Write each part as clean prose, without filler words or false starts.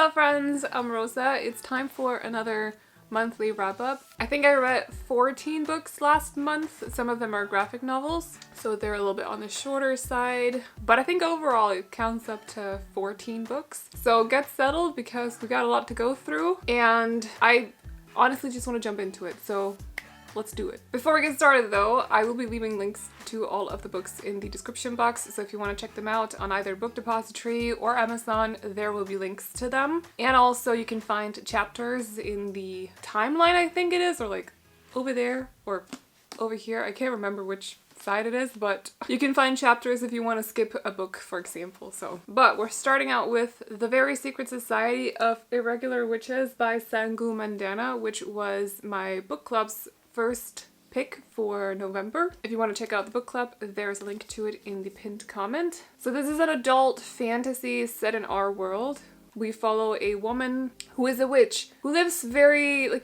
Hello friends, I'm Rosa. It's time for another monthly wrap-up. I think I read 14 books last month. Some of them are graphic novels, so they're a little bit on the shorter side. But I think overall it counts up to 14 books. So get settled because we got a lot to go through. And I honestly just want to jump into it. So let's do it. Before we get started though, I will be leaving links to all of the books in the description box, so if you want to check them out on either Book Depository or Amazon, there will be links to them. And also you can find chapters in the timeline, I think it is, or like over there or over here. I can't remember which side it is, but you can find chapters if you want to skip a book, for example. But we're starting out with The Very Secret Society of Irregular Witches by Sangu Mandana, which was my book club's first pick for November. If you want to check out the book club, there's a link to it in the pinned comment. So this is an adult fantasy set in our world. We follow a woman who is a witch, who lives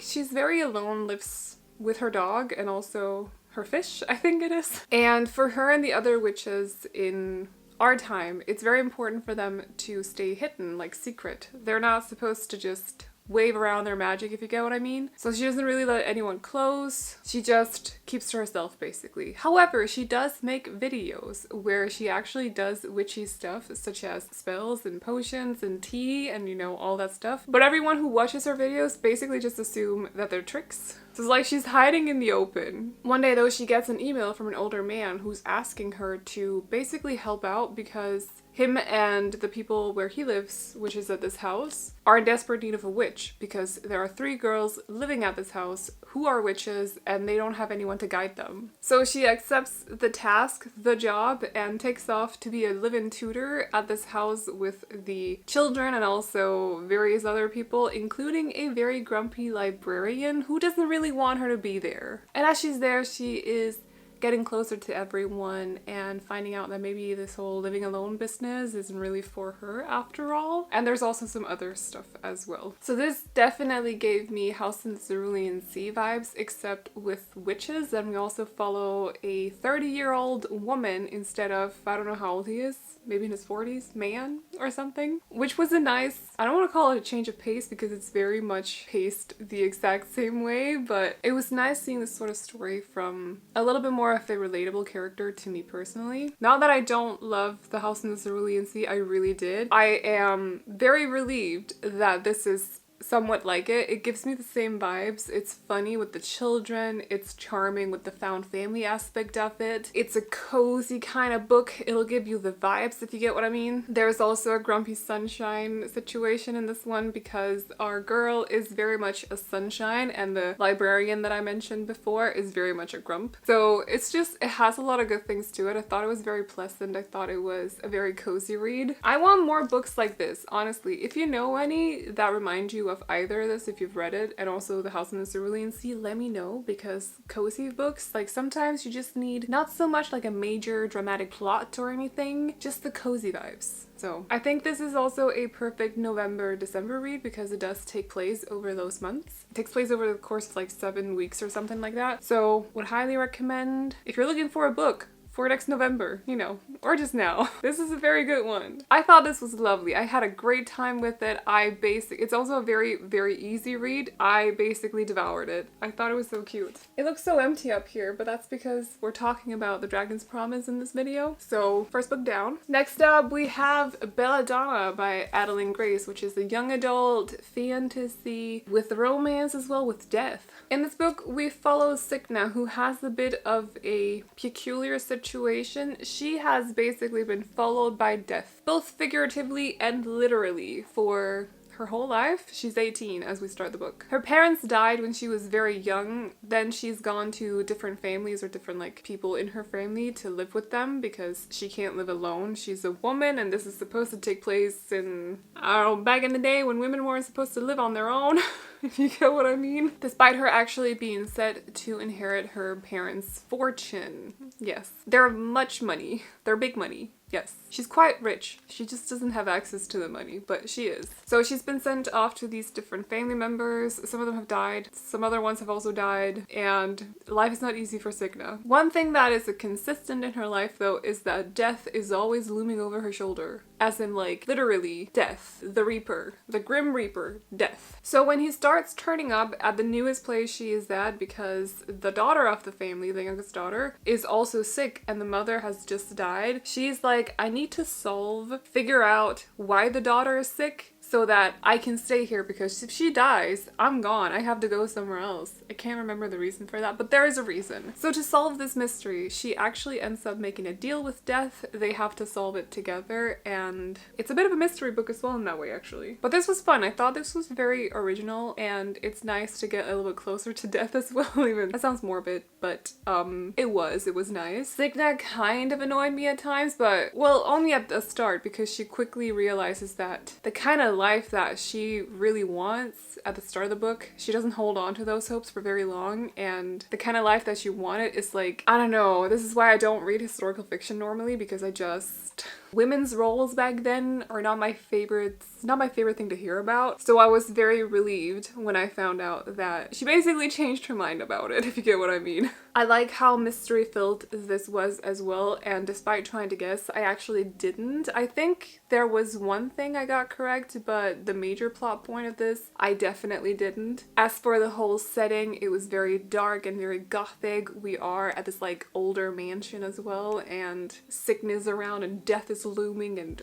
she's very alone, lives with her dog and also her fish, I think it is. And for her and the other witches in our time, it's very important for them to stay hidden, like secret. They're not supposed to just wave around their magic, if you get what I mean. So she doesn't really let anyone close. She just keeps to herself, basically. However, she does make videos where she actually does witchy stuff, such as spells and potions and tea and, you know, all that stuff. But everyone who watches her videos basically just assume that they're tricks. So it's like she's hiding in the open. One day, though, she gets an email from an older man who's asking her to basically help out because him and the people where he lives, which is at this house, are in desperate need of a witch because there are 3 girls living at this house who are witches and they don't have anyone to guide them. So she accepts the task, the job, and takes off to be a live-in tutor at this house with the children and also various other people, including a very grumpy librarian who doesn't really want her to be there. And as she's there, she is getting closer to everyone and finding out that maybe this whole living alone business isn't really for her after all. And there's also some other stuff as well. So this definitely gave me House in the Cerulean Sea vibes, except with witches. And we also follow a 30-year-old woman instead of, I don't know how old he is, maybe in his 40s, man or something. Which was a nice, I don't want to call it a change of pace because it's very much paced the exact same way, but it was nice seeing this sort of story from a little bit more of a relatable character to me personally. Not that I don't love The House in the Cerulean Sea, I really did. I am very relieved that this is somewhat like it. It gives me the same vibes. It's funny with the children. It's charming with the found family aspect of it. It's a cozy kind of book. It'll give you the vibes, if you get what I mean. There's also a grumpy sunshine situation in this one because our girl is very much a sunshine and the librarian that I mentioned before is very much a grump. So it's just, it has a lot of good things to it. I thought it was very pleasant. I thought it was a very cozy read. I want more books like this, honestly. If you know any that remind you of either of this, if you've read it, and also The House in the Cerulean Sea, let me know, because cozy books, like sometimes you just need not so much like a major dramatic plot or anything, just the cozy vibes. So I think this is also a perfect November-December read because it does take place over those months. It takes place over the course of like 7 weeks or something like that. So would highly recommend if you're looking for a book for next November, you know, or just now. This is a very good one. I thought this was lovely. I had a great time with it. It's also a very, very easy read. I basically devoured it. I thought it was so cute. It looks so empty up here, but that's because we're talking about The Dragon's Promise in this video. So first book down. Next up, we have Belladonna by Adeline Grace, which is a young adult fantasy with romance as well with death. In this book, we follow Signa, who has a bit of a peculiar situation. She has basically been followed by death, both figuratively and literally, for her whole life. She's 18 as we start the book. Her parents died when she was very young. Then she's gone to different families or different like people in her family to live with them because she can't live alone. She's a woman and this is supposed to take place in, I don't know, back in the day when women weren't supposed to live on their own. If you get what I mean. Despite her actually being set to inherit her parents' fortune. Yes. They're much money. They're big money. Yes, she's quite rich. She just doesn't have access to the money, but she is. So she's been sent off to these different family members. Some of them have died. Some other ones have also died. And life is not easy for Cigna. One thing that is a consistent in her life, though, is that death is always looming over her shoulder. As in, like, literally, death. The Reaper. The Grim Reaper. Death. So when he starts turning up at the newest place she is at, because the daughter of the family, the youngest daughter, is also sick and the mother has just died, she's like, I need to figure out why the daughter is sick so that I can stay here, because if she dies, I'm gone. I have to go somewhere else. I can't remember the reason for that, but there is a reason. So to solve this mystery, she actually ends up making a deal with death. They have to solve it together, and it's a bit of a mystery book as well in that way, actually. But this was fun. I thought this was very original, and it's nice to get a little bit closer to death as well, even. That sounds morbid, but it was nice. Cigna kind of annoyed me at times, but, well, only at the start, because she quickly realizes that the kind of life that she really wants at the start of the book, she doesn't hold on to those hopes for very long, and the kind of life that she wanted is like, I don't know, this is why I don't read historical fiction normally, because women's roles back then are not my favorite thing to hear about. So I was very relieved when I found out that she basically changed her mind about it, if you get what I mean. I like how mystery filled this was as well, and despite trying to guess, I actually didn't. I think there was one thing I got correct, but the major plot point of this, I definitely didn't. As for the whole setting, it was very dark and very gothic. We are at this like older mansion as well, and sickness around and death is looming, and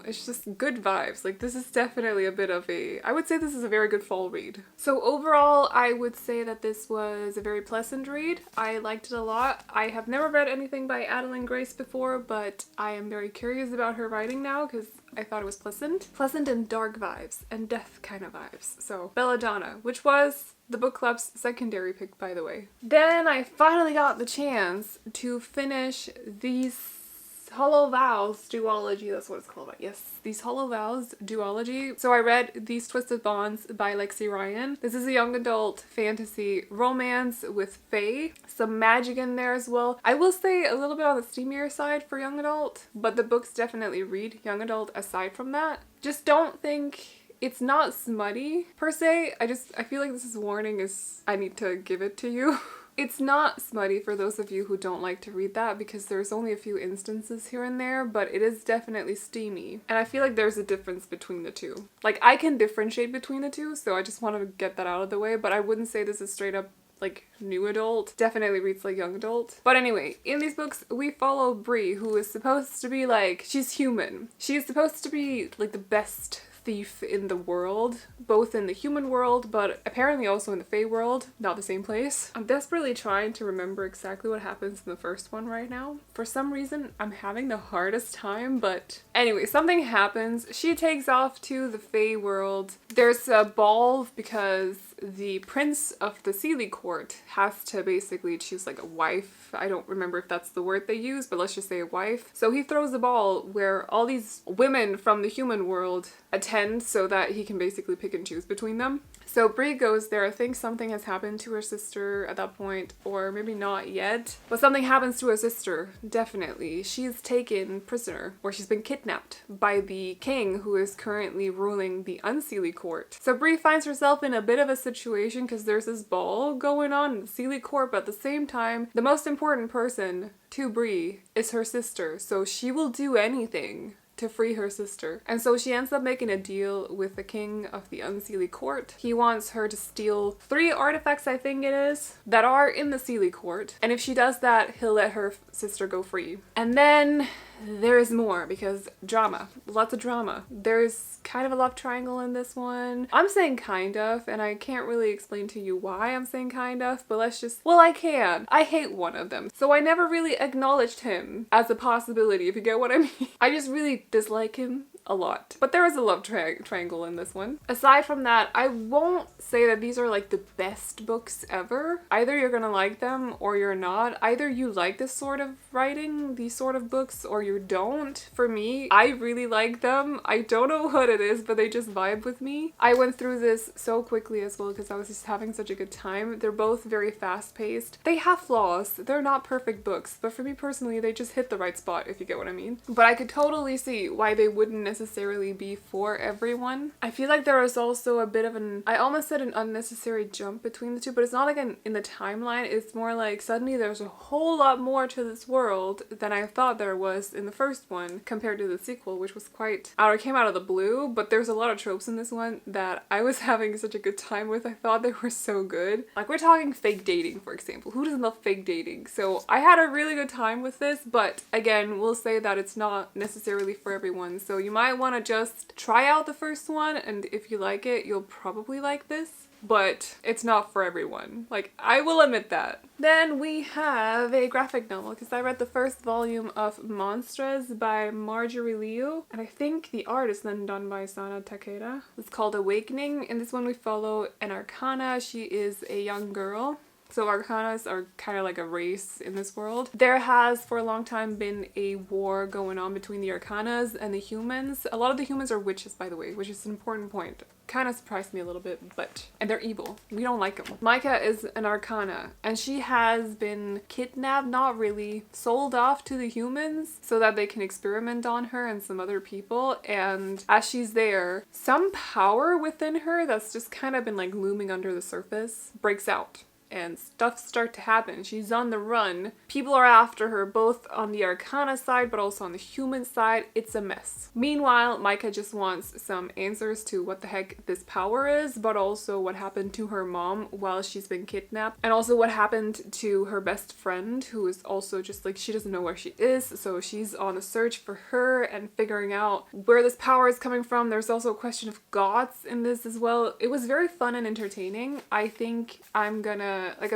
it's just good vibes. Like, this is definitely a bit of I would say this is a very good fall read. So overall, I would say that this was a very pleasant read. I liked it a lot. I have never read anything by Adeline Grace before, but I am very curious about her writing now because I thought it was pleasant. Pleasant and dark vibes and death kind of vibes. So Belladonna, which was the book club's secondary pick, by the way. Then I finally got the chance to finish these Hollow Vows duology, that's what it's called. Yes, these Hollow Vows duology. So I read These Twisted Bonds by Lexi Ryan. This is a young adult fantasy romance with fae. Some magic in there as well. I will say a little bit on the steamier side for young adult, but the books definitely read young adult aside from that. Just don't think it's not smutty per se. I feel like this is warning I need to give it to you. It's not smutty for those of you who don't like to read that, because there's only a few instances here and there, but it is definitely steamy. And I feel like there's a difference between the two. Like, I can differentiate between the two, so I just want to get that out of the way, but I wouldn't say this is straight up like new adult. Definitely reads like young adult. But anyway, in these books we follow Bree, who is supposed to be like, she's human. She's supposed to be like the best thief in the world, both in the human world, but apparently also in the fae world, not the same place. I'm desperately trying to remember exactly what happens in the first one right now. For some reason, I'm having the hardest time, but anyway, something happens. She takes off to the fae world. There's a ball because the prince of the Sealy court has to basically choose like a wife. I don't remember if that's the word they use, but let's just say a wife. So he throws a ball where all these women from the human world attend so that he can basically pick and choose between them. So Bree goes there. I think something has happened to her sister at that point, or maybe not yet, but something happens to her sister, definitely. She's taken prisoner, or she's been kidnapped by the king who is currently ruling the Unseelie court. So Bree finds herself in a bit of a situation because there's this ball going on in the Sealy court, but at the same time, the most important person to Bree is her sister, so she will do anything to free her sister. And so she ends up making a deal with the king of the Unseelie court. He wants her to steal 3 artifacts, I think it is, that are in the Sealy court. And if she does that, he'll let her sister go free. And then there is more, because drama. Lots of drama. There's kind of a love triangle in this one. I'm saying kind of, and I can't really explain to you why I'm saying kind of, but I can. I hate one of them. So I never really acknowledged him as a possibility, if you get what I mean. I just really dislike him a lot. But there is a love triangle in this one. Aside from that, I won't say that these are like the best books ever. Either you're gonna like them or you're not. Either you like this sort of writing, these sort of books, or you don't. For me, I really like them. I don't know what it is, but they just vibe with me. I went through this so quickly as well because I was just having such a good time. They're both very fast-paced. They have flaws. They're not perfect books, but for me personally, they just hit the right spot, if you get what I mean. But I could totally see why they wouldn't necessarily be for everyone. I feel like there is also a bit of I almost said an unnecessary jump between the two, but it's not like in the timeline. It's more like suddenly there's a whole lot more to this world than I thought there was in the first one compared to the sequel, which was quite it came out of the blue, but there's a lot of tropes in this one that I was having such a good time with. I thought they were so good. Like, we're talking fake dating, for example. Who doesn't love fake dating? So I had a really good time with this, but again, we'll say that it's not necessarily for everyone. So you might want to just try out the first one, and if you like it, you'll probably like this. But it's not for everyone. Like, I will admit that. Then we have a graphic novel, because I read the first volume of Monstress by Marjorie Liu, and I think the art is then done by Sana Takeda. It's called Awakening. In this one we follow an Arcana. She is a young girl. So Arcanas are kind of like a race in this world. There has for a long time been a war going on between the Arcanas and the humans. A lot of the humans are witches, by the way, which is an important point. Kind of surprised me a little bit, and they're evil. We don't like them. Micah is an Arcana, and she has been kidnapped, not really, sold off to the humans so that they can experiment on her and some other people. And as she's there, some power within her that's just kind of been like looming under the surface breaks out. And stuff starts to happen. She's on the run. People are after her, both on the Arcana side, but also on the human side. It's a mess. Meanwhile, Micah just wants some answers to what the heck this power is, but also what happened to her mom while she's been kidnapped. And also what happened to her best friend, who is also just like, she doesn't know where she is. So she's on a search for her and figuring out where this power is coming from. There's also a question of gods in this as well. It was very fun and entertaining. I think I'm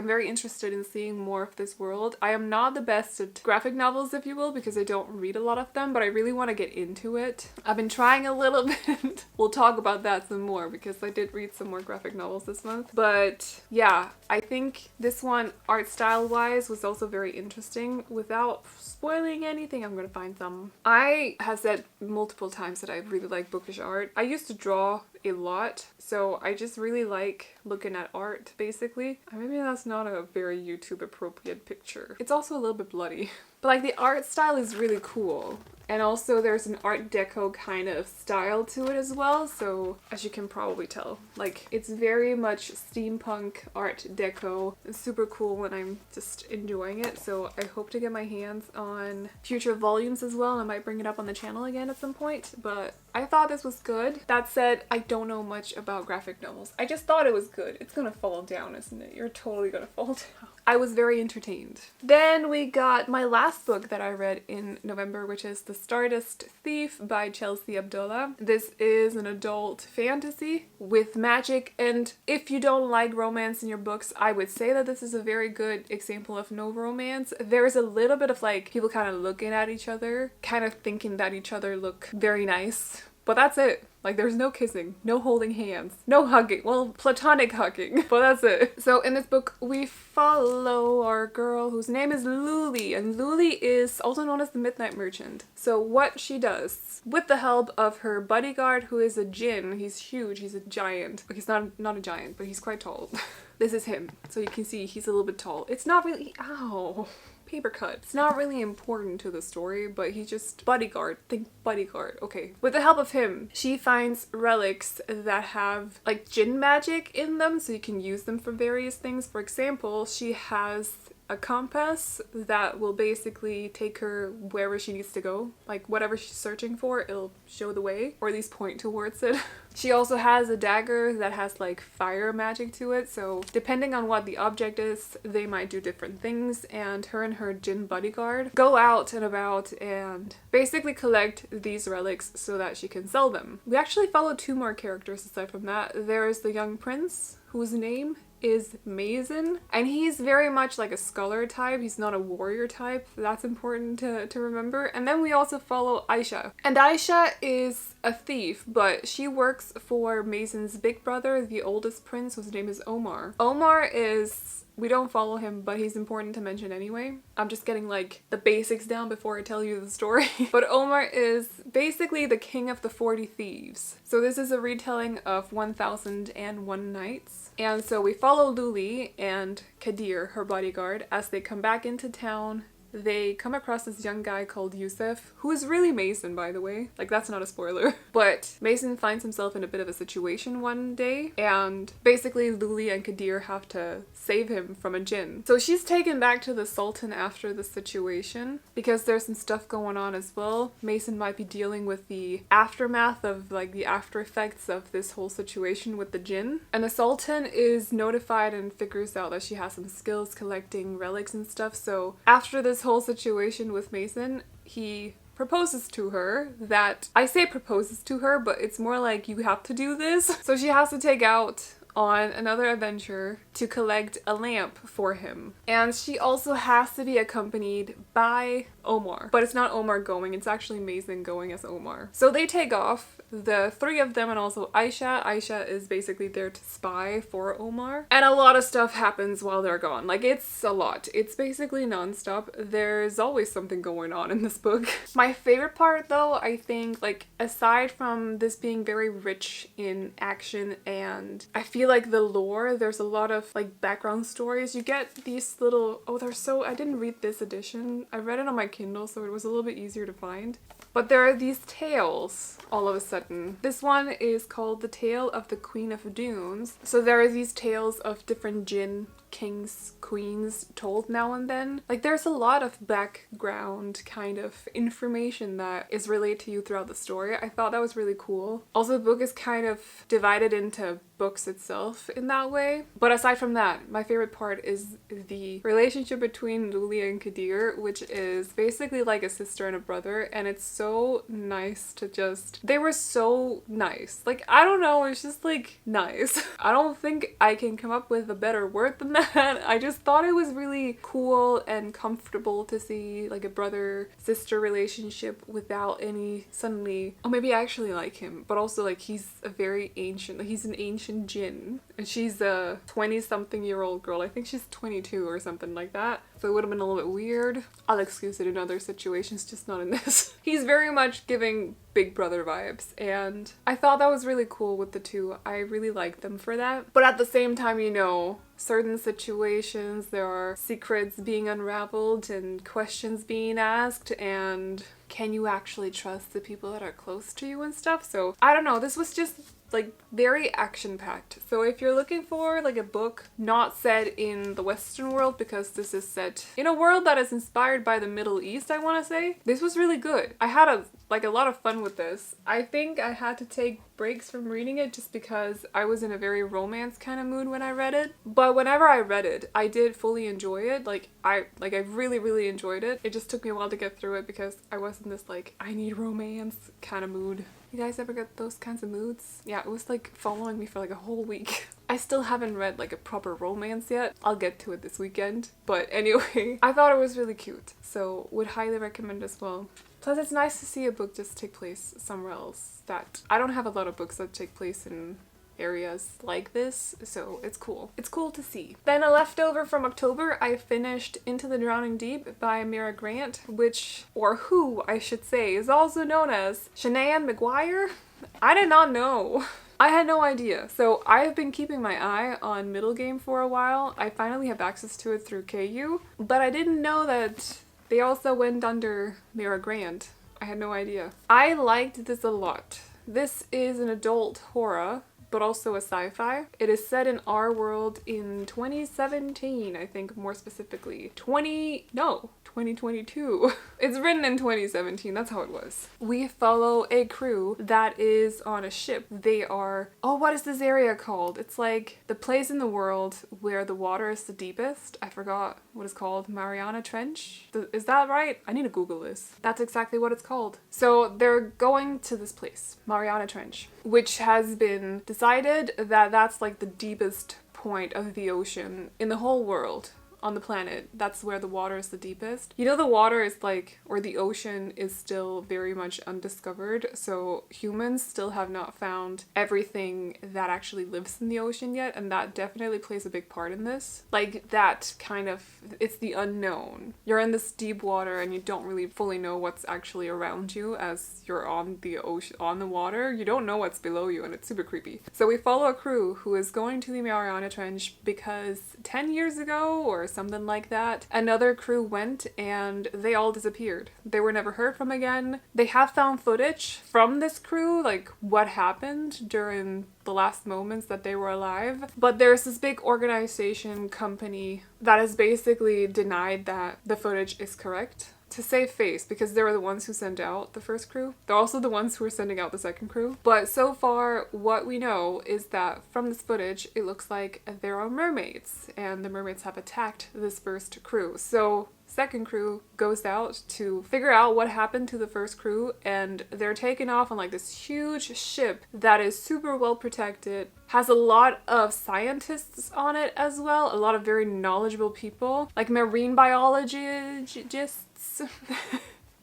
very interested in seeing more of this world. I am not the best at graphic novels, if you will, because I don't read a lot of them, but I really want to get into it. I've been trying a little bit. We'll talk about that some more because I did read some more graphic novels this month. But yeah, I think this one, art style wise, was also very interesting. Without spoiling anything, I'm gonna find some. I have said multiple times that I really like bookish art. I used to draw a lot, so I just really like looking at art, basically. Maybe that's not a very YouTube appropriate picture. It's also a little bit bloody. But like, the art style is really cool. And also there's an art deco kind of style to it as well, so as you can probably tell, like, it's very much steampunk art deco. It's super cool and I'm just enjoying it, so I hope to get my hands on future volumes as well, and I might bring it up on the channel again at some point, but I thought this was good. That said, I don't know much about graphic novels. I just thought it was good. It's gonna fall down, isn't it? You're totally gonna fall down. I was very entertained. Then we got my last book that I read in November, which is The Stardust Thief by Chelsea Abdullah. This is an adult fantasy with magic, and if you don't like romance in your books, I would say that this is a very good example of no romance. There's a little bit of like people kind of looking at each other, kind of thinking that each other look very nice, but that's it. Like, there's no kissing, no holding hands, no hugging. Well, platonic hugging, but that's it. So in this book, we follow our girl whose name is Luli, and Luli is also known as the Midnight Merchant. So what she does, with the help of her bodyguard, who is a djinn, he's huge, he's a giant. He's not a giant, but he's quite tall. This is him. So you can see he's a little bit tall. It's not really, ow. Paper cut. It's not really important to the story, but he's just bodyguard. Think bodyguard. Okay. With the help of him, she finds relics that have like djinn magic in them, so you can use them for various things. For example, she has a compass that will basically take her wherever she needs to go. Like, whatever she's searching for, it'll show the way, or at least point towards it. She also has a dagger that has like fire magic to it, so depending on what the object is, they might do different things, and her djinn bodyguard go out and about and basically collect these relics so that she can sell them. We actually follow two more characters aside from that. There is the young prince, whose name is Mason, and he's very much like a scholar type. He's not a warrior type. That's important to remember. And then we also follow Aisha. And Aisha is a thief, but she works for Mason's big brother, the oldest prince, whose name is Omar. Omar is... we don't follow him, but he's important to mention anyway. I'm just getting like the basics down before I tell you the story. But Omar is basically the king of the 40 thieves. So this is a retelling of 1001 Nights. And so we follow Luli and Kadir, her bodyguard, as they come back into town. They come across this young guy called Yusuf, who is really Mason, by the way. Like, that's not a spoiler. But Mason finds himself in a bit of a situation one day, and basically Luli and Kadir have to save him from a jinn. So she's taken back to the Sultan after the situation, because there's some stuff going on as well. Mason might be dealing with the aftermath of, like, the after effects of this whole situation with the jinn. And the Sultan is notified and figures out that she has some skills collecting relics and stuff, so after this whole situation with Mason, he proposes to her. That I say proposes to her, but it's more like you have to do this. So she has to take out on another adventure to collect a lamp for him. And she also has to be accompanied by Omar. But it's not Omar going, it's actually Mason going as Omar. So they take off, the three of them and also Aisha. Aisha is basically there to spy for Omar. And a lot of stuff happens while they're gone. Like, it's a lot. It's basically non-stop. There's always something going on in this book. My favorite part though, I think, like, aside from this being very rich in action, and I feel like the lore, there's a lot of like background stories. You get these little, oh, they're so, I didn't read this edition. I read it on my Kindle, so it was a little bit easier to find. But there are these tales all of a sudden. This one is called The Tale of the Queen of Dunes. So there are these tales of different jinn kings, queens told now and then. Like, there's a lot of background kind of information that is relayed to you throughout the story. I thought that was really cool. Also, the book is kind of divided into books itself in that way. But aside from that, my favorite part is the relationship between Luli and Kadir, which is basically like a sister and a brother, and it's so nice to just... they were so nice. Like, I don't know, it's just like nice. I don't think I can come up with a better word than that. I just thought it was really cool and comfortable to see like a brother-sister relationship without any suddenly, oh, maybe I actually like him, but also like he's a very ancient, like he's an ancient jinn and she's a 20-something-year-old girl. I think she's 22 or something like that. So it would have been a little bit weird. I'll excuse it in other situations, just not in this. He's very much giving Big Brother vibes, and I thought that was really cool with the two. I really liked them for that. But at the same time, you know, certain situations, there are secrets being unraveled and questions being asked, and can you actually trust the people that are close to you and stuff? So I don't know, this was just like very action-packed. So if you're looking for like a book not set in the Western world, because this is set in a world that is inspired by the Middle East, I want to say, this was really good. I had a lot of fun with this. I think I had to take breaks from reading it just because I was in a very romance kind of mood when I read it. But whenever I read it, I did fully enjoy it. I really enjoyed it. It just took me a while to get through it because I was in this like, I need romance kind of mood. You guys ever get those kinds of moods? Yeah, it was like following me for like a whole week. I still haven't read like a proper romance yet. I'll get to it this weekend. But anyway, I thought it was really cute, so would highly recommend as well. Plus, it's nice to see a book just take place somewhere else. That I don't have a lot of books that take place in areas like this, so it's cool. It's cool to see. Then a leftover from October, I finished Into the Drowning Deep by Mira Grant, which, or who I should say, is also known as Sinead McGuire. I did not know. I had no idea. So I have been keeping my eye on Middle Game for a while. I finally have access to it through KU, but I didn't know that they also went under Mira Grant. I had no idea. I liked this a lot. This is an adult horror, but also a sci-fi. It is set in our world in 2017, I think, more specifically. 2022. It's written in 2017, that's how it was. We follow a crew that is on a ship. They are, oh, what is this area called? It's like the place in the world where the water is the deepest. I forgot what it's called. Mariana Trench? Is that right? I need to Google this. That's exactly what it's called. So they're going to this place, Mariana Trench, which has been decided that that's like the deepest point of the ocean in the whole world. On the planet, that's where the water is the deepest. You know, the water is like, or the ocean is still very much undiscovered, so humans still have not found everything that actually lives in the ocean yet, and that definitely plays a big part in this. Like, that kind of, it's the unknown. You're in this deep water and you don't really fully know what's actually around you as you're on the ocean, on the water. You don't know what's below you, and it's super creepy. So we follow a crew who is going to the Mariana Trench because 10 years ago, or something like that, another crew went and they all disappeared. They were never heard from again. They have found footage from this crew, like what happened during the last moments that they were alive. But there's this big organization company that has basically denied that the footage is correct. To save face, because they were the ones who sent out the first crew. They're also the ones who are sending out the second crew. But so far, what we know is that from this footage, it looks like there are mermaids, and the mermaids have attacked this first crew. So second crew goes out to figure out what happened to the first crew, and they're taken off on like this huge ship that is super well protected, has a lot of scientists on it as well, a lot of very knowledgeable people, like marine biologists.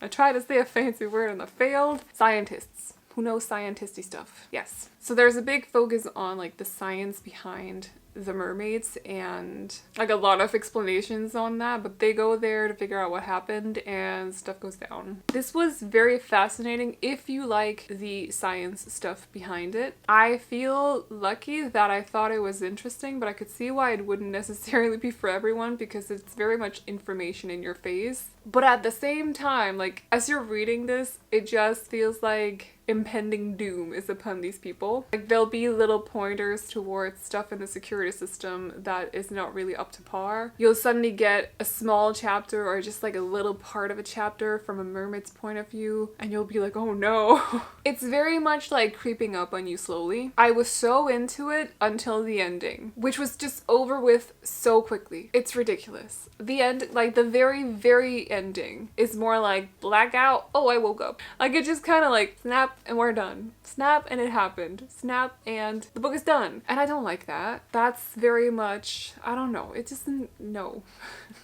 I tried to say a fancy word and I failed. Scientists who know scientisty stuff. Yes. So there's a big focus on like the science behind the mermaids and like a lot of explanations on that, but they go there to figure out what happened and stuff goes down. This was very fascinating if you like the science stuff behind it. I feel lucky that I thought it was interesting, but I could see why it wouldn't necessarily be for everyone because it's very much information in your face. But at the same time, like as you're reading this, it just feels like impending doom is upon these people. Like there'll be little pointers towards stuff in the security system that is not really up to par. You'll suddenly get a small chapter or just like a little part of a chapter from a mermaid's point of view and you'll be like, oh no. It's very much like creeping up on you slowly. I was so into it until the ending, which was just over with so quickly. It's ridiculous. The end, like the very, very ending is more like blackout. Oh, I woke up. Like it just kind of like snap and we're done. Snap and it happened. Snap and the book is done. And I don't like that. That's very much, I don't know. It just, no.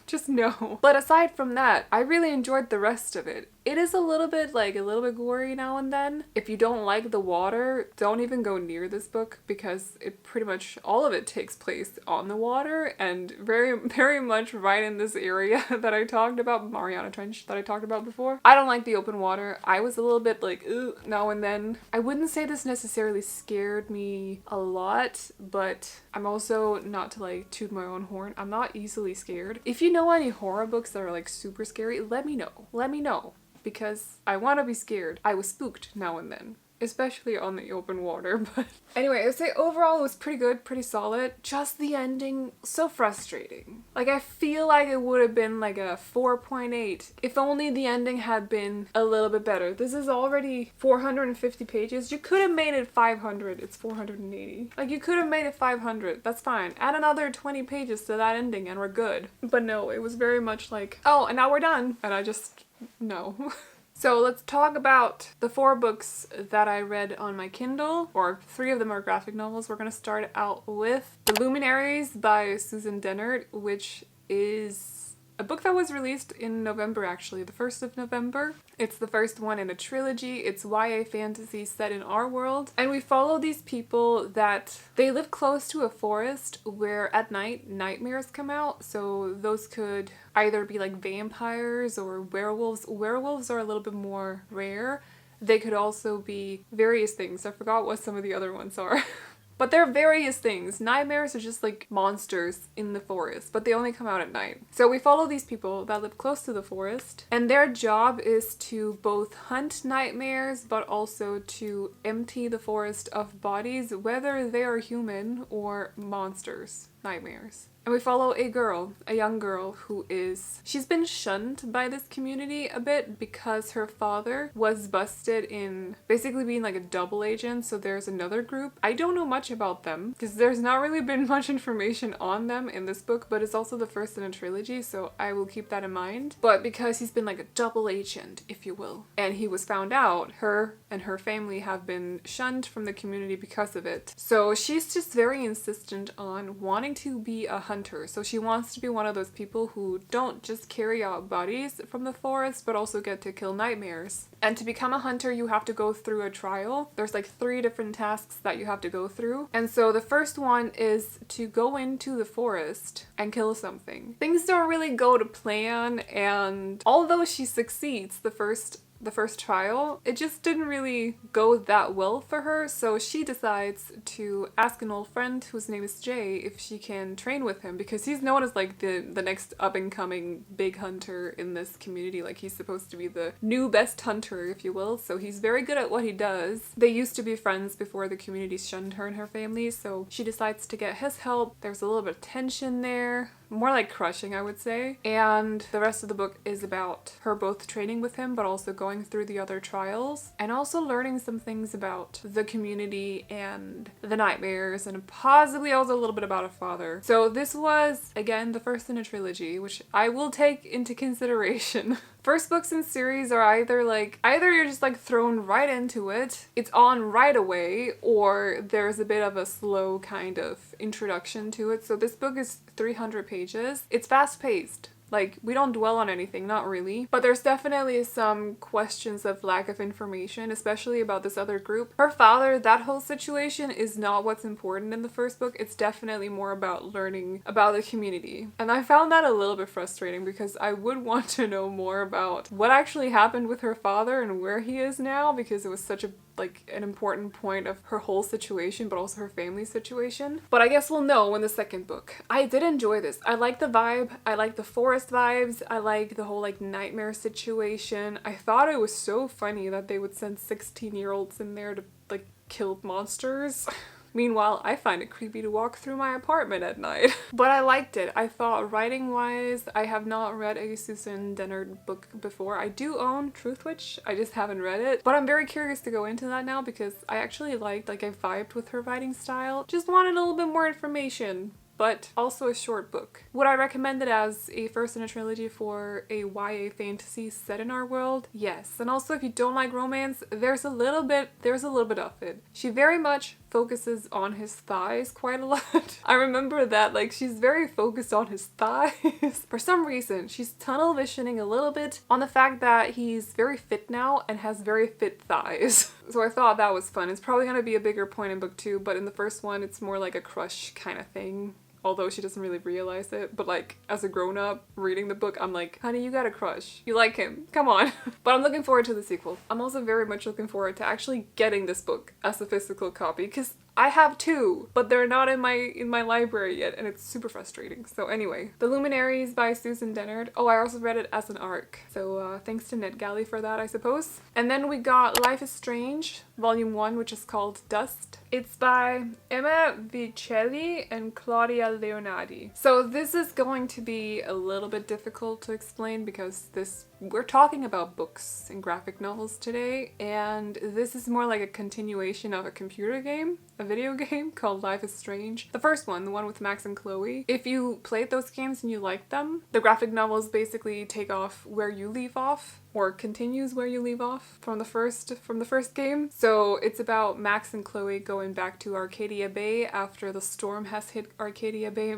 Just no. But aside from that, I really enjoyed the rest of it. It is a little bit gory now and then. If you don't like the water, don't even go near this book because it pretty much, all of it takes place on the water and very, very much right in this area that I talked about, Mariana Trench that I talked about before. I don't like the open water. I was a little bit like, ooh, now and then. I wouldn't say this necessarily scared me a lot, but I'm also not to like toot my own horn. I'm not easily scared. If you know any horror books that are like super scary, let me know. Let me know. Because I want to be scared. I was spooked now and then. Especially on the open water, but anyway, I would say overall it was pretty good, pretty solid. Just the ending, so frustrating. Like I feel like it would have been like a 4.8 if only the ending had been a little bit better. This is already 450 pages. You could have made it 500. It's 480. Like you could have made it 500. That's fine. Add another 20 pages to that ending and we're good. But no, it was very much like, oh, and now we're done. And I just, no. So let's talk about the 4 books that I read on my Kindle, or 3 of them are graphic novels. We're going to start out with The Luminaries by Susan Dennard, which is a book that was released in November actually, the 1st of November. It's the first one in a trilogy. It's YA fantasy set in our world. And we follow these people that they live close to a forest where at night nightmares come out. So those could either be like vampires or werewolves. Werewolves are a little bit more rare. They could also be various things. I forgot what some of the other ones are. But they're various things. Nightmares are just like monsters in the forest, but they only come out at night. So we follow these people that live close to the forest, and their job is to both hunt nightmares, but also to empty the forest of bodies, whether they are human or monsters. nightmares. And we follow a young girl she's been shunned by this community a bit because her father was busted in basically being like a double agent, so there's another group. I don't know much about them because there's not really been much information on them in this book, but it's also the first in a trilogy, so I will keep that in mind. But because he's been like a double agent, if you will, and he was found out, her and her family have been shunned from the community because of it. So she's just very insistent on wanting to be a hunter. So she wants to be one of those people who don't just carry out bodies from the forest, but also get to kill nightmares. And to become a hunter, you have to go through a trial. There's like 3 different tasks that you have to go through. And so the first one is to go into the forest and kill something. Things don't really go to plan, and although she succeeds the first trial, it just didn't really go that well for her, so she decides to ask an old friend whose name is Jay if she can train with him, because he's known as like the next up-and-coming big hunter in this community. Like, he's supposed to be the new best hunter, if you will, so he's very good at what he does. They used to be friends before the community shunned her and her family, so she decides to get his help. There's a little bit of tension there. More like crushing, I would say. And the rest of the book is about her both training with him, but also going through the other trials, and also learning some things about the community and the nightmares, and possibly also a little bit about a father. So this was, again, the first in a trilogy, which I will take into consideration. First books in series are either you're just like thrown right into it, it's on right away, or there's a bit of a slow kind of introduction to it. So this book is 300 pages. It's fast paced. Like, we don't dwell on anything, not really. But there's definitely some questions of lack of information, especially about this other group. Her father, that whole situation is not what's important in the first book. It's definitely more about learning about the community. And I found that a little bit frustrating because I would want to know more about what actually happened with her father and where he is now, because it was such an important point of her whole situation, but also her family's situation. But I guess we'll know in the second book. I did enjoy this. I like the vibe. I like the forest vibes. I like the whole nightmare situation. I thought it was so funny that they would send 16-year-olds in there to kill monsters. Meanwhile, I find it creepy to walk through my apartment at night. But I liked it. I thought writing-wise, I have not read a Susan Dennard book before. I do own Truthwitch, I just haven't read it. But I'm very curious to go into that now because I actually liked, I vibed with her writing style. Just wanted a little bit more information. But also a short book. Would I recommend it as a first in a trilogy for a YA fantasy set in our world? Yes. And also, if you don't like romance, there's a little bit of it. She very much focuses on his thighs quite a lot. I remember that, she's very focused on his thighs. For some reason, she's tunnel visioning a little bit on the fact that he's very fit now and has very fit thighs. So I thought that was fun. It's probably gonna be a bigger point in book 2, but in the first one, it's more like a crush kind of thing. Although she doesn't really realize it, but as a grown-up reading the book, I'm like, honey, you got a crush. You like him. Come on. But I'm looking forward to the sequel. I'm also very much looking forward to actually getting this book as a physical copy, because I have 2, but they're not in my library yet, and it's super frustrating. So anyway, The Luminaries by Susan Dennard. Oh, I also read it as an ARC. So thanks to NetGalley for that, I suppose. And then we got Life is Strange, Volume 1, which is called Dust. It's by Emma Vicelli and Claudia Leonardi. So this is going to be a little bit difficult to explain because we're talking about books and graphic novels today, and this is more like a continuation of a computer game, a video game called Life is Strange. The first one, the one with Max and Chloe. If you played those games and you liked them, the graphic novels basically take off where you leave off, or continues where you leave off from the first game. So it's about Max and Chloe going back to Arcadia Bay after the storm has hit Arcadia Bay.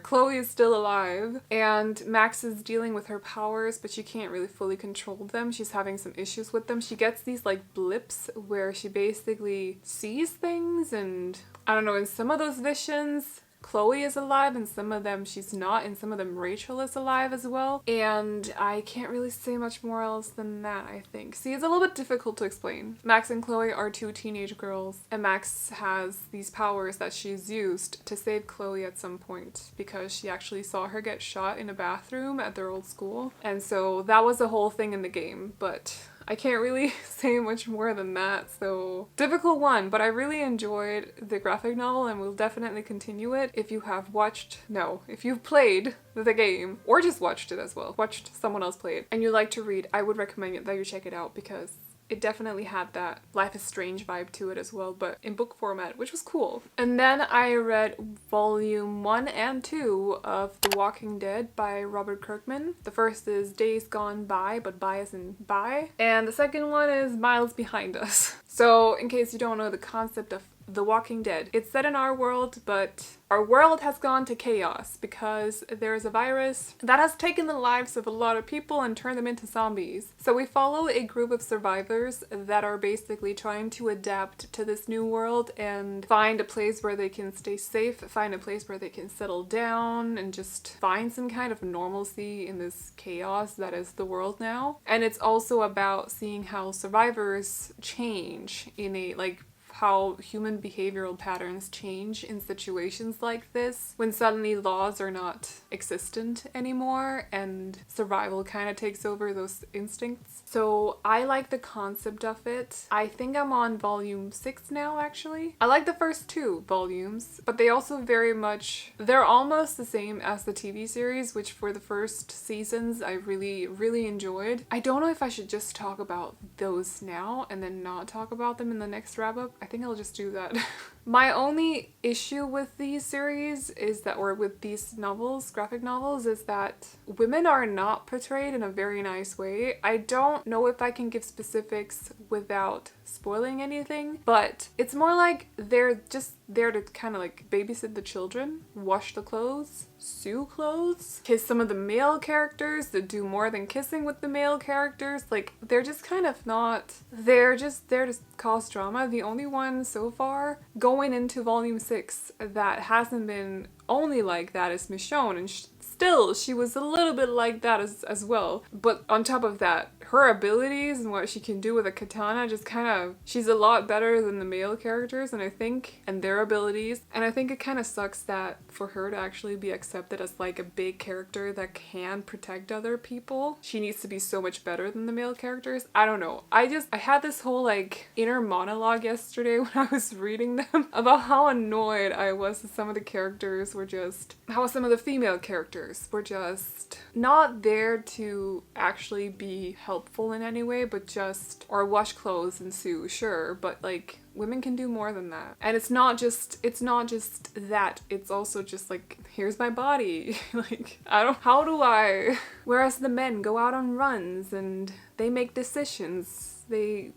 Chloe is still alive, and Max is dealing with her powers, but she can't really fully control them. She's having some issues with them. She gets these blips where she basically sees things, and I don't know, in some of those visions, Chloe is alive, and some of them she's not, and some of them Rachel is alive as well. And I can't really say much more else than that, I think. See, it's a little bit difficult to explain. Max and Chloe are 2 teenage girls, and Max has these powers that she's used to save Chloe at some point because she actually saw her get shot in a bathroom at their old school. And so that was the whole thing in the game, but I can't really say much more than that, so difficult one, but I really enjoyed the graphic novel and will definitely continue it. If you have if you've played the game, or just watched it as well, watched someone else play it, and you like to read, I would recommend that you check it out because it definitely had that Life is Strange vibe to it as well, but in book format, which was cool. And then I read volume 1 and 2 of The Walking Dead by Robert Kirkman. The first is Days Gone By, but by as in bye. And the second one is Miles Behind Us. So in case you don't know the concept of The Walking Dead, it's set in our world, but our world has gone to chaos because there's a virus that has taken the lives of a lot of people and turned them into zombies. So we follow a group of survivors that are basically trying to adapt to this new world and find a place where they can stay safe, find a place where they can settle down, and just find some kind of normalcy in this chaos that is the world now. And it's also about seeing how survivors change in how human behavioral patterns change in situations like this when suddenly laws are not existent anymore and survival kind of takes over those instincts. So I like the concept of it. I think I'm on volume 6 now, actually. I like the first 2 volumes, but they're almost the same as the TV series, which for the first seasons I really, really enjoyed. I don't know if I should just talk about those now and then not talk about them in the next wrap-up. I think I'll just do that. My only issue with these series or with these novels, graphic novels, is that women are not portrayed in a very nice way. I don't know if I can give specifics without spoiling anything, but it's more like they're just there to kind of like babysit the children, wash the clothes, sew clothes, kiss some of the male characters that do more than kissing with the male characters. Like, they're just kind of not, they're just there to cause drama. The only one so far going into volume 6 that hasn't been only like that is Michonne, and still she was a little bit like that as well. But on top of that, her abilities and what she can do with a katana just kind of, she's a lot better than the male characters, and their abilities. And I think it kind of sucks that for her to actually be accepted as like a big character that can protect other people, she needs to be so much better than the male characters. I don't know. I had this whole like inner monologue yesterday when I was reading them about how annoyed I was that some of the characters were just, how some of the female characters were just not there to actually be helpful in any way, but just, or wash clothes and sew, sure, but like women can do more than that. And it's not just that, it's also just like, here's my body. Like, whereas the men go out on runs and they make decisions. They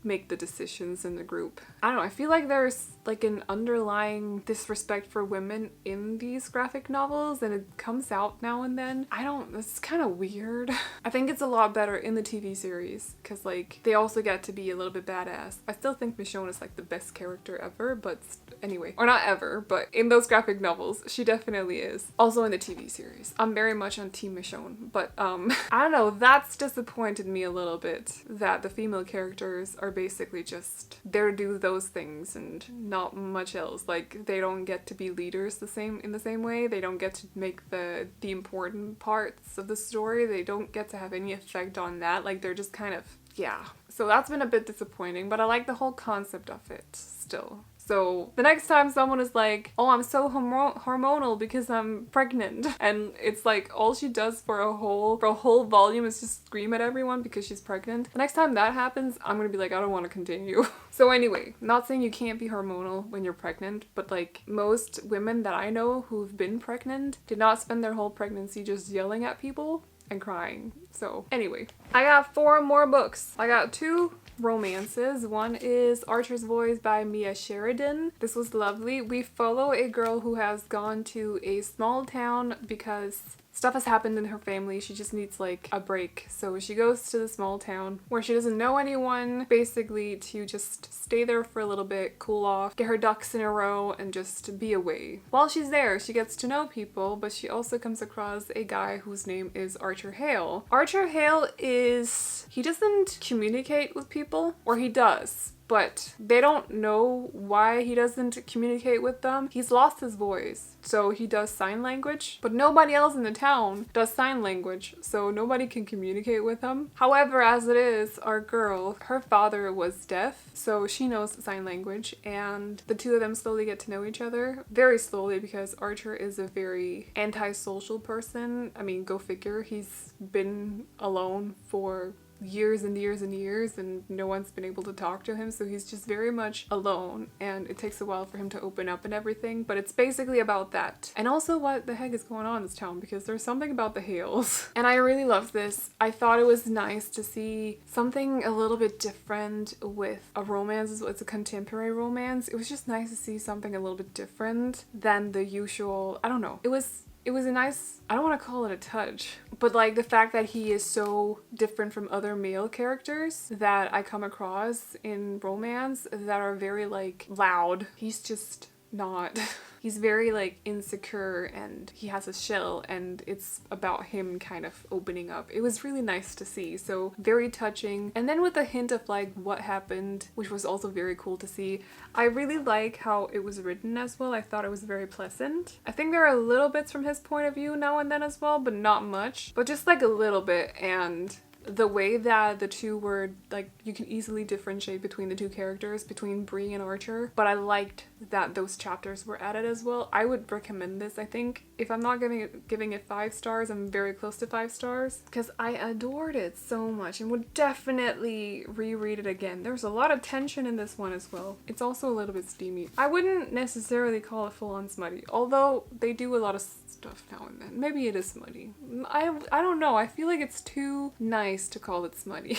make the decisions in the group. I don't know, I feel like there's like an underlying disrespect for women in these graphic novels, and it comes out now and then. It's kind of weird. I think it's a lot better in the TV series, because like they also get to be a little bit badass. I still think Michonne is like the best character ever, but anyway, or not ever, but in those graphic novels, she definitely is. Also in the TV series, I'm very much on Team Michonne, but I don't know, that's disappointed me a little bit, that the female characters are basically just there to do those things and not much else. Like, they don't get to be leaders in the same way. They don't get to make the important parts of the story. They don't get to have any effect on that. Like, they're just kind of, yeah. So that's been a bit disappointing, but I like the whole concept of it still. So the next time someone is like, oh, I'm so hormonal because I'm pregnant, and it's like all she does for a whole volume is just scream at everyone because she's pregnant. The next time that happens, I'm gonna be like, I don't want to continue. So anyway, not saying you can't be hormonal when you're pregnant, but like most women that I know who've been pregnant did not spend their whole pregnancy just yelling at people and crying. So anyway, I got 4 more books. I got 2 romances. One is Archer's Voice by Mia Sheridan. This was lovely. We follow a girl who has gone to a small town because stuff has happened in her family. She just needs like a break. So she goes to the small town where she doesn't know anyone, basically to just stay there for a little bit, cool off, get her ducks in a row, and just be away. While she's there, she gets to know people, but she also comes across a guy whose name is Archer Hale. Archer Hale he doesn't communicate with people, or he does, but they don't know why he doesn't communicate with them. He's lost his voice, so he does sign language, but nobody else in the town does sign language, so nobody can communicate with him. However, as it is, our girl, her father was deaf, so she knows sign language, and the two of them slowly get to know each other. Very slowly, because Archer is a very antisocial person. I mean, go figure. He's been alone for years and years and years, and no one's been able to talk to him, so he's just very much alone, and it takes a while for him to open up and everything, but it's basically about that. And also what the heck is going on in this town, because there's something about the Hales. And I really loved this. I thought it was nice to see something a little bit different with a romance. It's a contemporary romance. It was just nice to see something a little bit different than the usual, I don't know. It was a nice, I don't want to call it a touch, but like the fact that he is so different from other male characters that I come across in romance that are very like loud. He's just not. He's very like insecure, and he has a shell, and it's about him kind of opening up. It was really nice to see, so very touching. And then with a hint of like what happened, which was also very cool to see. I really like how it was written as well. I thought it was very pleasant. I think there are little bits from his point of view now and then as well, but not much, but just like a little bit. And the way that the two were, like, you can easily differentiate between the two characters, between Bree and Archer, but I liked that those chapters were added as well. I would recommend this. I think if I'm not giving it 5 stars, I'm very close to 5 stars, because I adored it so much and would definitely reread it again. There's a lot of tension in this one as well. It's also a little bit steamy. I wouldn't necessarily call it full-on smutty, although they do a lot of stuff now and then. Maybe it is smutty. I don't know. I feel like it's too nice to call it smutty.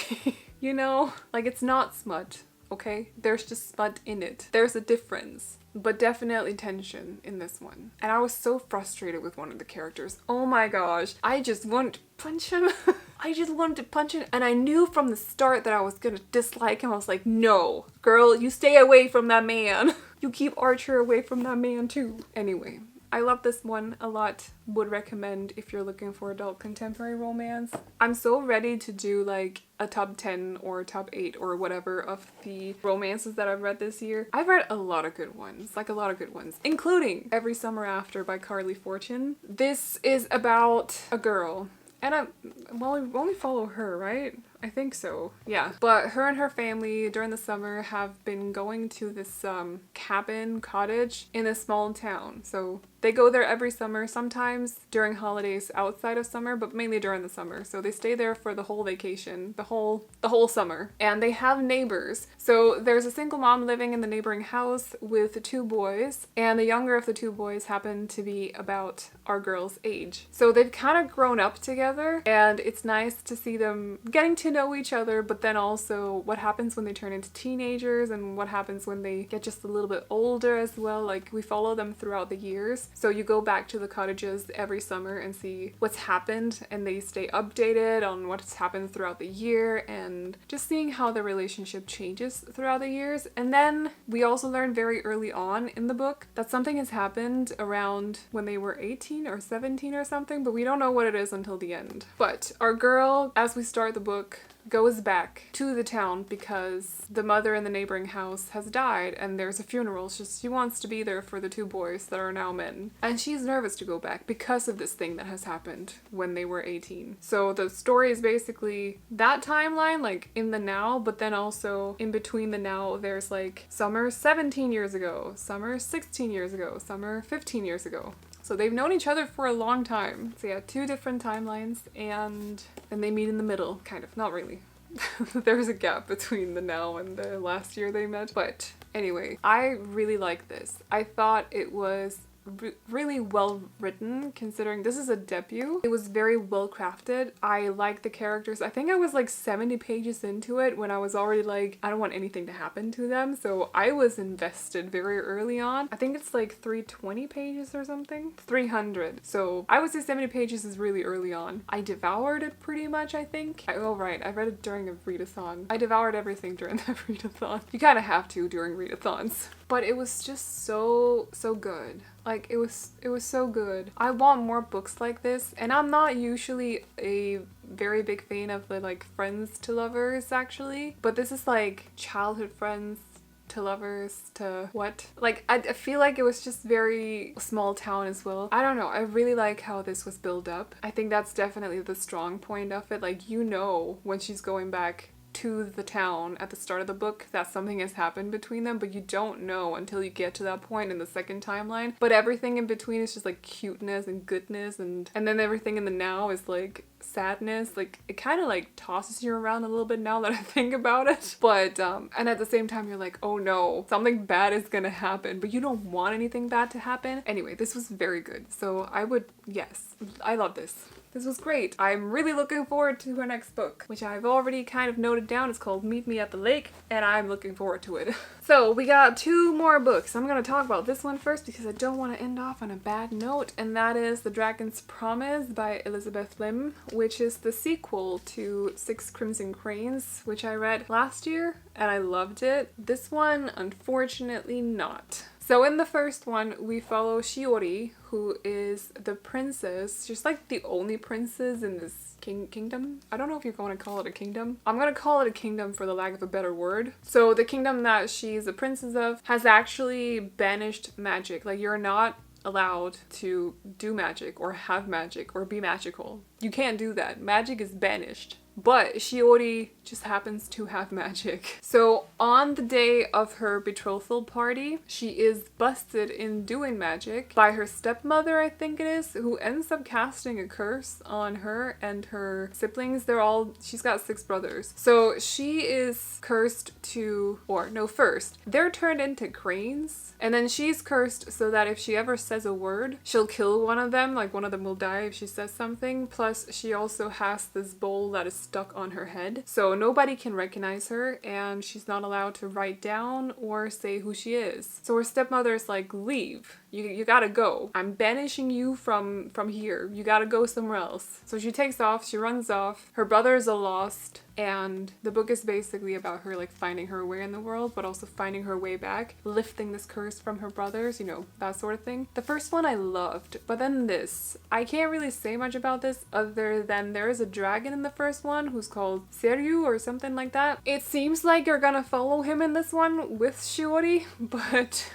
You know? Like, it's not smut, okay? There's just smut in it. There's a difference. But definitely tension in this one. And I was so frustrated with one of the characters. Oh my gosh. I just wanted to punch him. I just wanted to punch him. And I knew from the start that I was gonna dislike him. I was like, no, girl, you stay away from that man. You keep Archer away from that man too. Anyway. I love this one a lot. Would recommend if you're looking for adult contemporary romance. I'm so ready to do like a top 10 or top 8 or whatever of the romances that I've read this year. I've read a lot of good ones, like a lot of good ones, including Every Summer After by Carly Fortune. This is about a girl, and we only follow her, right? I think so, yeah. But her and her family during the summer have been going to this cottage in a small town. So they go there every summer, sometimes during holidays outside of summer, but mainly during the summer. So they stay there for the whole vacation, the whole summer. And they have neighbors. So there's a single mom living in the neighboring house with 2 boys, and the younger of the 2 boys happen to be about our girl's age. So they've kind of grown up together, and it's nice to see them getting to know each other, but then also what happens when they turn into teenagers and what happens when they get just a little bit older as well. Like, we follow them throughout the years. So you go back to the cottages every summer and see what's happened, and they stay updated on what's happened throughout the year, and just seeing how the relationship changes throughout the years. And then we also learn very early on in the book that something has happened around when they were 18 or 17 or something, but we don't know what it is until the end. But our girl, as we start the book, goes back to the town because the mother in the neighboring house has died and there's a funeral. She wants to be there for the 2 boys that are now men. And she's nervous to go back because of this thing that has happened when they were 18. So the story is basically that timeline, like in the now, but then also in between the now, there's like summer 17 years ago, summer 16 years ago, summer 15 years ago. So they've known each other for a long time. So yeah, 2 different timelines, and then they meet in the middle, kind of. Not really. There's a gap between the now and the last year they met. But anyway, I really like this. I thought it was really well written, considering this is a debut. It was very well crafted. I liked the characters. I think I was like 70 pages into it when I was already like, I don't want anything to happen to them. So I was invested very early on. I think it's like 320 pages or something. 300. So I would say 70 pages is really early on. I devoured it pretty much, I think. Oh right, I read it during a readathon. I devoured everything during that readathon. You kind of have to during readathons. But it was just so good. Like, it was so good. I want more books like this, and I'm not usually a very big fan of the like friends to lovers actually, but this is like childhood friends to lovers to what? Like I feel like it was just very small town as well. I don't know. I really like how this was built up. I think that's definitely the strong point of it. Like, you know, when she's going back to the town at the start of the book that something has happened between them, but you don't know until you get to that point in the second timeline. But everything in between is just like cuteness and goodness, and then everything in the now is like sadness. Like, it kind of like tosses you around a little bit now that I think about it. But and at the same time you're like, oh no, something bad is gonna happen, but you don't want anything bad to happen. Anyway, this was very good. So yes, I love this. This was great. I'm really looking forward to her next book, which I've already kind of noted down. It's called Meet Me at the Lake, and I'm looking forward to it. So we got 2 more books. I'm gonna talk about this one first because I don't want to end off on a bad note, and that is The Dragon's Promise by Elizabeth Lim, which is the sequel to Six Crimson Cranes, which I read last year, and I loved it. This one, unfortunately, not. So in the first one, we follow Shiori, who is the princess. She's like the only princess in this kingdom. I don't know if you're going to call it a kingdom. I'm going to call it a kingdom for the lack of a better word. So the kingdom that she's a princess of has actually banished magic. Like, you're not allowed to do magic or have magic or be magical. You can't do that. Magic is banished. But Shiori just happens to have magic. So on the day of her betrothal party, she is busted in doing magic by her stepmother, I think it is, who ends up casting a curse on her and her siblings. She's got 6 brothers. So she is cursed first, they're turned into cranes, and then she's cursed so that if she ever says a word, she'll kill one of them, like one of them will die if she says something. Plus, she also has this bowl that is stuck on her head. So nobody can recognize her, and she's not allowed to write down or say who she is. So her stepmother's like, leave. You gotta go. I'm banishing you from here. You gotta go somewhere else. So she takes off, she runs off. Her brothers are lost, and the book is basically about her like finding her way in the world, but also finding her way back, lifting this curse from her brothers, you know, that sort of thing. The first one I loved, but then this, I can't really say much about this other than there is a dragon in the first one who's called Seryu or something like that. It seems like you're gonna follow him in this one with Shiori, but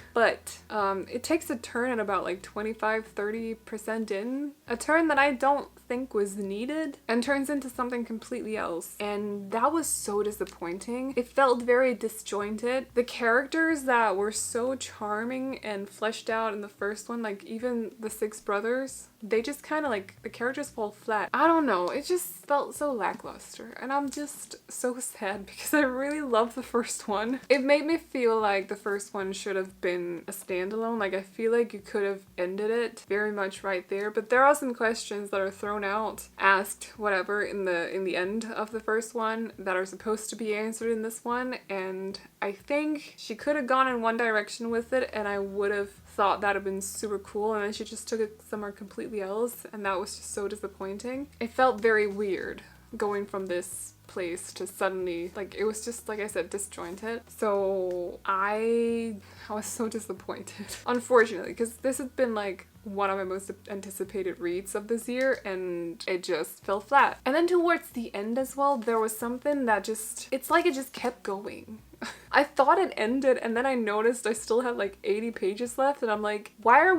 it takes a turn at about like 25-30% in, a turn that I don't think was needed, and turns into something completely else, and that was so disappointing. It felt very disjointed. The characters that were so charming and fleshed out in the first one, like even the 6 brothers, they just kind of like, the characters fall flat. I don't know, it just felt so lackluster, and I'm just so sad because I really love the first one. It made me feel like the first one should have been a standalone. Like, I feel like you could have ended it very much right there, but there are some questions that are thrown out, asked, whatever, in the end of the first one that are supposed to be answered in this one, and I think she could have gone in one direction with it and I would have thought that would have been super cool, and then she just took it somewhere completely else, and that was just so disappointing. It felt very weird going from this place to suddenly, like, it was just, like I said, disjointed. So I was so disappointed, unfortunately, because this has been like one of my most anticipated reads of this year, and it just fell flat. And then towards the end as well, there was something that just, it's like it just kept going. I thought it ended, and then I noticed I still had like 80 pages left, and I'm like, why are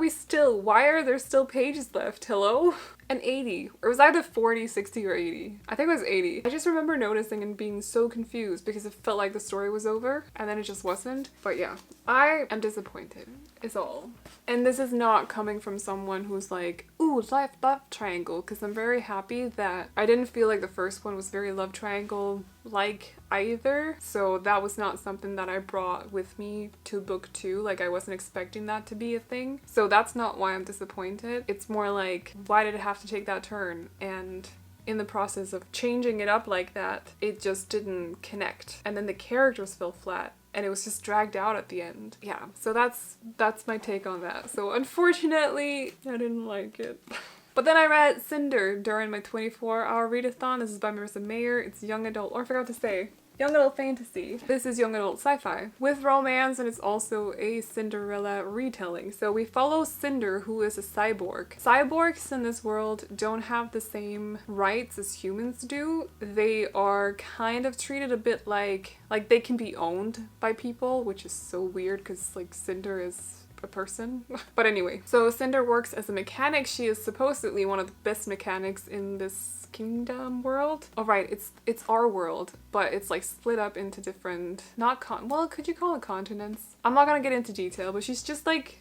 there still pages left? Hello? And 80. Or it was either 40, 60, or 80. I think it was 80. I just remember noticing and being so confused because it felt like the story was over, and then it just wasn't. But yeah, I am disappointed, is all. And this is not coming from someone who's like, ooh, love triangle, because I'm very happy that I didn't feel like the first one was very love triangle like either. So that was not something that I brought with me to book 2. Like, I wasn't expecting that to be a thing. So that's not why I'm disappointed. It's more like, why did it have to take that turn? And in the process of changing it up like that, it just didn't connect. And then the characters fell flat, and it was just dragged out at the end. Yeah, so that's my take on that. So unfortunately, I didn't like it. But then I read Cinder during my 24-hour readathon. This is by Marissa Mayer. It's young adult, or I forgot to say, young adult fantasy. This is young adult sci-fi with romance, and it's also a Cinderella retelling. So we follow Cinder, who is a cyborg. Cyborgs in this world don't have the same rights as humans do. They are kind of treated a bit like they can be owned by people, which is so weird because like Cinder is a person. But anyway, so Cinder works as a mechanic. She is supposedly one of the best mechanics in this kingdom world. Oh right, it's our world, but it's like split up into different, well, could you call it continents? I'm not gonna get into detail, but she's just like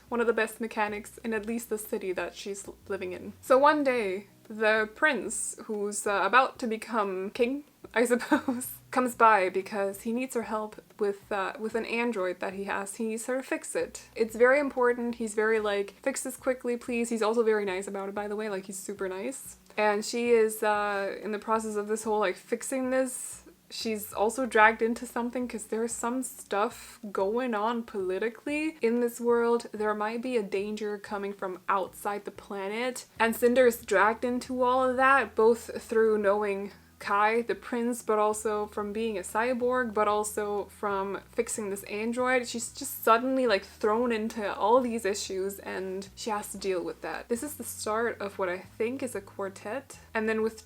one of the best mechanics in at least the city that she's living in. So one day, the prince, who's about to become king, I suppose, comes by because he needs her help with an android that he has. He needs her to fix it. It's very important. He's very like, fix this quickly, please. He's also very nice about it, by the way. Like, he's super nice. And she is in the process of this whole like fixing this. She's also dragged into something because there's some stuff going on politically in this world. There might be a danger coming from outside the planet. And Cinder is dragged into all of that, both through knowing Kai, the prince, but also from being a cyborg, but also from fixing this android. She's just suddenly like thrown into all these issues and she has to deal with that. This is the start of what I think is a quartet. And then with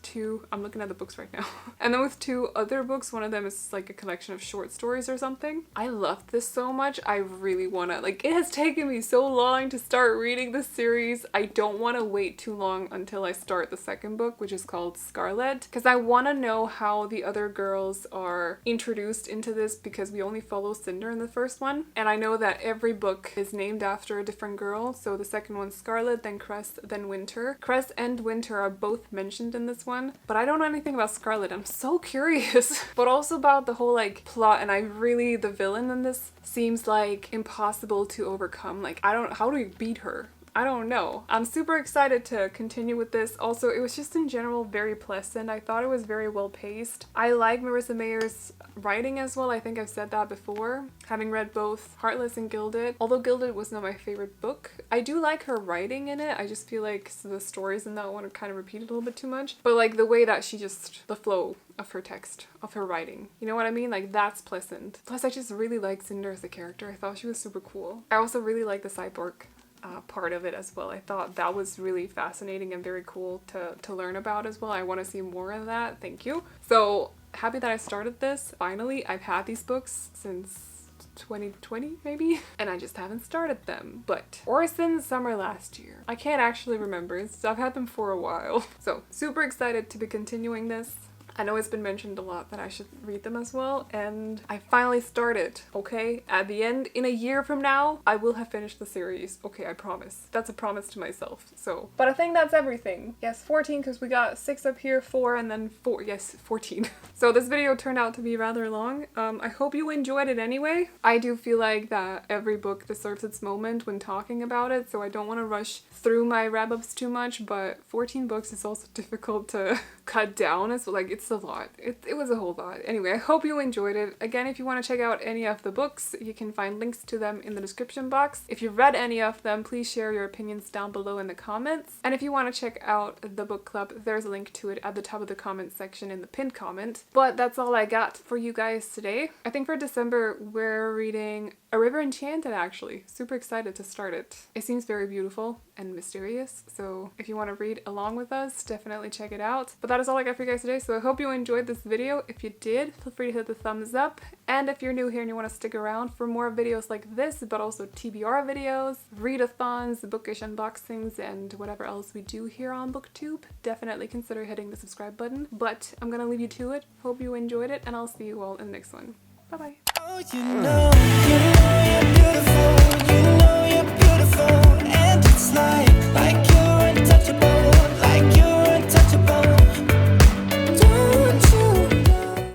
I'm looking at the books right now. And then with two other books, one of them is like a collection of short stories or something. I loved this so much. I really wanna, like, it has taken me so long to start reading this series. I don't wanna wait too long until I start the second book, which is called Scarlet, because I want to know how the other girls are introduced into this, because we only follow Cinder in the first one, and I know that every book is named after a different girl. So the second one's Scarlet, then Cress, then Winter. Cress and Winter are both mentioned in this one, but I don't know anything about Scarlet. I'm so curious. But also about the whole like plot, and the villain in this seems like impossible to overcome. Like, how do you beat her? I don't know. I'm super excited to continue with this. Also, it was just in general very pleasant. I thought it was very well paced. I like Marissa Mayer's writing as well. I think I've said that before, having read both Heartless and Gilded. Although Gilded was not my favorite book, I do like her writing in it. I just feel like the stories in that one are kind of repeated a little bit too much. But like the way that the flow of her text, of her writing, you know what I mean? Like, that's pleasant. Plus, I just really like Cinder as a character. I thought she was super cool. I also really like the cyborg part of it as well. I thought that was really fascinating and very cool to learn about as well. I want to see more of that. Thank you. So happy that I started this. Finally, I've had these books since 2020 maybe, and I just haven't started them. Or since summer last year. I can't actually remember. I've had them for a while. So super excited to be continuing this. I know it's been mentioned a lot that I should read them as well, and I finally started, okay? At the end, in a year from now, I will have finished the series. Okay, I promise. That's a promise to myself, so. But I think that's everything. Yes, 14, because we got 6 up here, 4, and then 4. Yes, 14. So this video turned out to be rather long. I hope you enjoyed it anyway. I do feel like that every book deserves its moment when talking about it, so I don't want to rush through my wrap-ups too much, but 14 books is also difficult to cut down as well. Like, it's a lot. It was a whole lot. Anyway, I hope you enjoyed it. Again, if you want to check out any of the books, you can find links to them in the description box. If you've read any of them, please share your opinions down below in the comments. And if you want to check out the book club, there's a link to it at the top of the comment section in the pinned comment. But that's all I got for you guys today. I think for December, we're reading A River Enchanted, actually. Super excited to start it. It seems very beautiful and mysterious, so if you want to read along with us, definitely check it out. But that is all I got for you guys today, so I hope you enjoyed this video. If you did, feel free to hit the thumbs up, and if you're new here and you want to stick around for more videos like this, but also TBR videos, readathons, bookish unboxings, and whatever else we do here on BookTube, definitely consider hitting the subscribe button. But I'm gonna leave you to it. Hope you enjoyed it, and I'll see you all in the next one. Bye bye. Oh, you know you're beautiful.